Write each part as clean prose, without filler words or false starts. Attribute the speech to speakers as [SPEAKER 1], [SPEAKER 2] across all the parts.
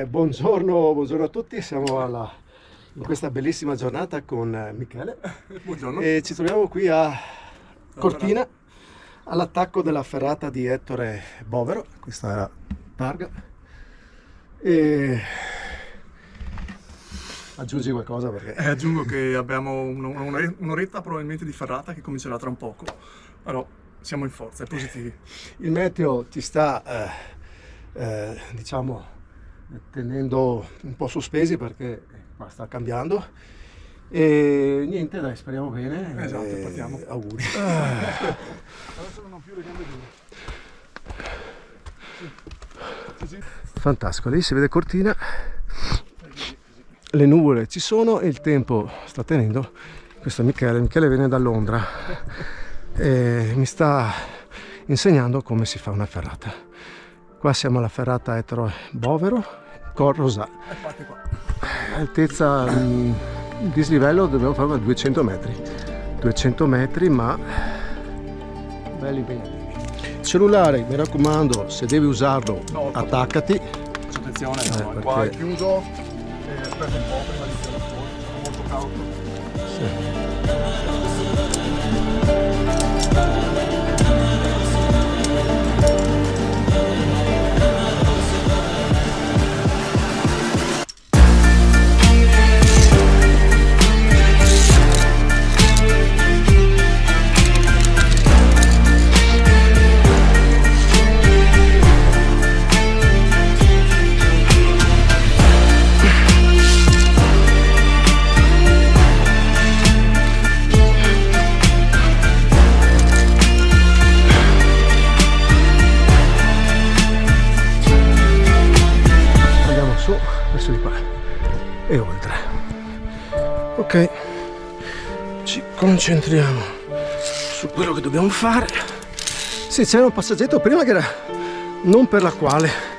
[SPEAKER 1] Buongiorno a tutti, siamo in questa bellissima giornata con Michele.
[SPEAKER 2] Buongiorno.
[SPEAKER 1] E ci troviamo qui a Cortina all'attacco della ferrata di Ettore Bovero, questa è la targa. E aggiungi qualcosa perché...
[SPEAKER 2] Aggiungo che abbiamo un'oretta probabilmente di ferrata che comincerà tra un poco, però siamo in forza e positivi.
[SPEAKER 1] Il meteo ti sta, diciamo, tenendo un po' sospesi perché qua sta cambiando e niente, dai, speriamo bene.
[SPEAKER 2] Esatto, partiamo.
[SPEAKER 1] Auguri.
[SPEAKER 2] Adesso non ho più le gambe dure. Sì.
[SPEAKER 1] Fantastico, lì si vede Cortina, le nuvole ci sono e il tempo sta tenendo. Questo è Michele viene da Londra e mi sta insegnando come si fa una ferrata. Qua siamo alla ferrata Ettore Bovero, Col Rosà. Altezza dislivello dobbiamo fare 200 metri, ma belli impegnativi. Cellulare, mi raccomando, se devi usarlo,
[SPEAKER 2] No,
[SPEAKER 1] attaccati.
[SPEAKER 2] Attenzione,
[SPEAKER 1] perché-
[SPEAKER 2] qua è chiuso e aspetta un po' prima di tirare fuori, sono molto cauto.
[SPEAKER 1] Sì. Andiamo su, verso di qua e oltre. Ok, ci concentriamo su quello che dobbiamo fare. Sì, c'era un passaggetto prima che era non per la quale.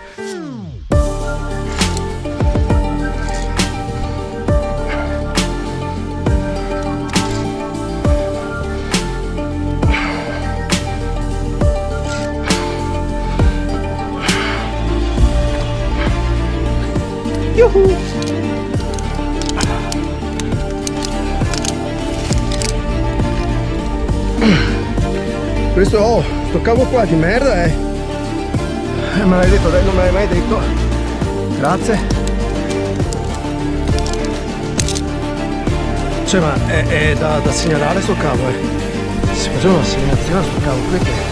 [SPEAKER 1] Yuhu! Questo, sto cavo qua di merda me l'hai detto, non me l'hai mai detto. Grazie. Cioè, ma è da segnalare sto cavo, Si faceva una segnalazione sul cavo qui che...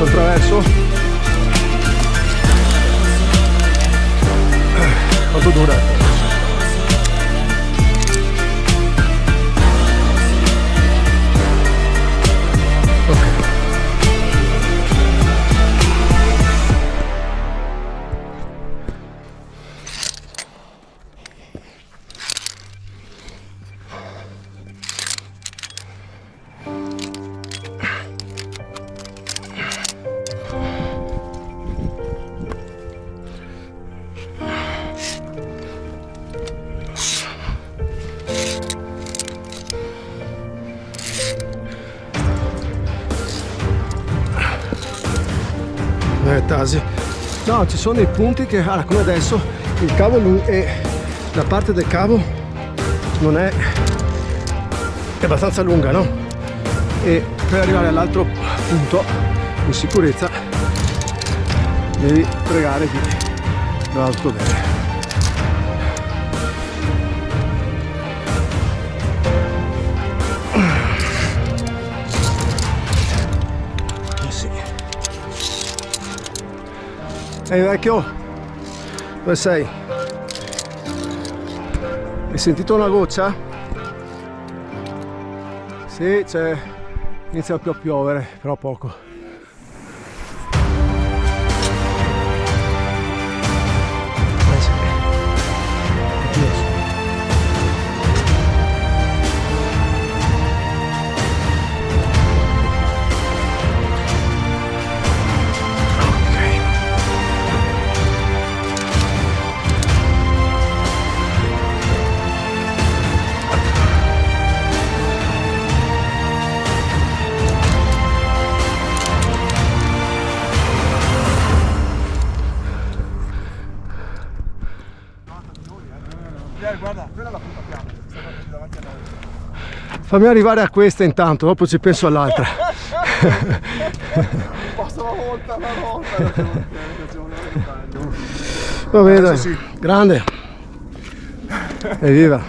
[SPEAKER 1] Attraverso? Quanto dura? Ok. Tasi. No, ci sono i punti che, come adesso, il cavo la parte del cavo non è abbastanza lunga, no? E per arrivare all'altro punto in sicurezza devi pregare di andare tutto bene. Ehi vecchio, dove sei? Hai sentito una goccia? Sì, inizia più a piovere, però poco.
[SPEAKER 2] Guarda, quella è la punta piana, sta guardando davanti a noi.
[SPEAKER 1] Fammi arrivare a questa intanto, dopo ci penso all'altra.
[SPEAKER 2] Passa una volta,
[SPEAKER 1] Va bene, dai.
[SPEAKER 2] Sì.
[SPEAKER 1] Grande. Evviva.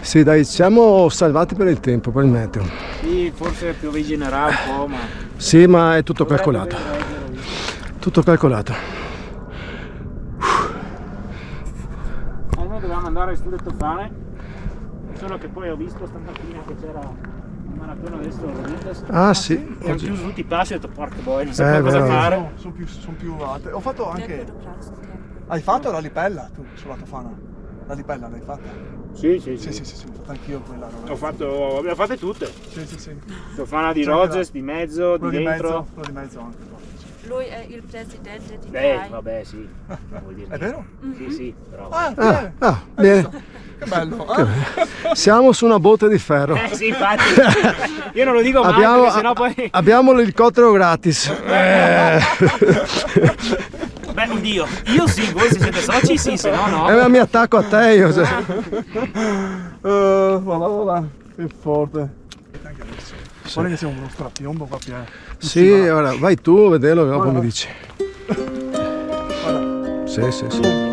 [SPEAKER 1] Sì, dai, siamo salvati per il tempo, per il meteo.
[SPEAKER 3] Sì, forse piovigginerà un po', ma...
[SPEAKER 1] Sì, ma è tutto calcolato. Tutto calcolato.
[SPEAKER 3] Noi dovevamo andare sulle Tofane, solo che poi ho visto stamattina che c'era un maratona adesso Rovindes.
[SPEAKER 1] Ah sì.
[SPEAKER 3] E hanno chiuso tutti i passi e ho detto porca boia, non sapevo cosa
[SPEAKER 1] vero.
[SPEAKER 3] fare.
[SPEAKER 2] Sono più alte. Ho fatto anche... Hai fatto la Lipella tu sulla Tofana? La Lipella l'hai fatta?
[SPEAKER 3] Sì,
[SPEAKER 2] Sì, ho fatto anch'io quella.
[SPEAKER 3] abbiamo fatte tutte.
[SPEAKER 2] Sì.
[SPEAKER 3] Tofana di Rogers, di mezzo, di dentro.
[SPEAKER 2] Quello di mezzo anche.
[SPEAKER 4] Lui è il presidente di
[SPEAKER 3] Beh,
[SPEAKER 4] CAI.
[SPEAKER 3] vabbè, sì. Vuol dire
[SPEAKER 2] È vero?
[SPEAKER 3] Sì, però.
[SPEAKER 1] Bene.
[SPEAKER 2] Che bello.
[SPEAKER 1] Siamo su una botte di ferro.
[SPEAKER 3] Sì, infatti. Io non lo dico mai perché sennò poi...
[SPEAKER 1] Abbiamo l'elicottero gratis.
[SPEAKER 3] Beh, oddio, io sì, voi se siete soci sì, se no no.
[SPEAKER 1] Ma mi attacco a te io.
[SPEAKER 2] Voilà, che forte. Guarda che siamo uno strapiombo qua,
[SPEAKER 1] Sì, ora vai tu a vederlo e dopo mi dici.
[SPEAKER 2] Guarda.
[SPEAKER 1] Sì.